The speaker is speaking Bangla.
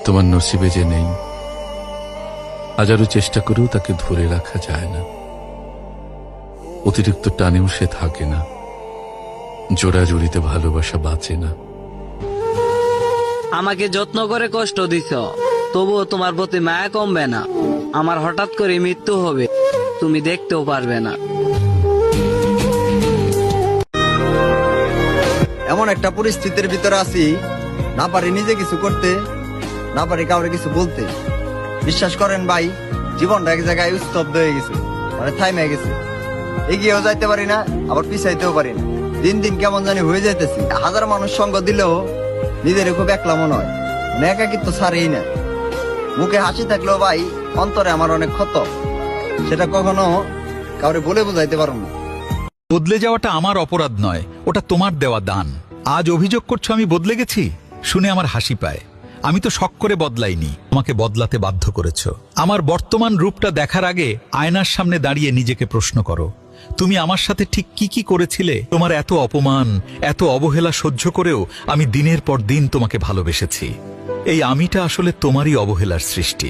তোমার নসিবে যে নেই, হাজারো চেষ্টা করেও তাকে ধরে রাখা যায় না। অতিরিক্ত টানেও সে থাকে না, জোড়াজুড়িতে ভালোবাসা বাঁচে না। আমাকে যত্ন করে কষ্ট দিছ, তবুও তোমার প্রতি মায়া কমবে না। আমার হঠাৎ করে মৃত্যু হবে, তুমি দেখতেও পারবে না। এমন একটা পরিস্থিতির ভিতরে আছি, না পারি নিজে কিছু করতে, না পারি কাউরে কিছু বলতে। বিশ্বাস করেন ভাই, জীবনটা এক জায়গায় স্তব্ধ হয়ে গেছে, মানে থাইমে গেছে। এগিয়েও যাইতে পারি না, আবার পিছাইতেও পারি না। দিন দিন কেমন জানি হয়ে যাইতেছি। হাজার মানুষ সঙ্গ দিলেও নিজের খুব একলা মনে হয়, মানে একাকিত্ব ছাড়েই না। মুখে হাসি থাকলেও ভাই অন্তরে আমার অনেক ক্ষত, সেটা কখনো কাউরে বলে বোঝাইতে পারো না। বদলে যাওয়াটা আমার অপরাধ নয়, ওটা তোমার দেওয়া দান। আজ অভিযোগ করছো আমি বদলে গেছি, শুনে আমার হাসি পায়। আমি তো শখ করে বদলাইনি, তোমাকে বদলাতে বাধ্য করেছো। আমার বর্তমান রূপটা দেখার আগে আয়নার সামনে দাঁড়িয়ে নিজেকে প্রশ্ন করো, তুমি আমার সাথে ঠিক কি কি করেছিলে? তোমার এত অপমান, এত অবহেলা সহ্য করেও আমি দিনের পর দিন তোমাকে ভালোবেসেছি। এই আমিটা আসলে তোমারই অবহেলার সৃষ্টি।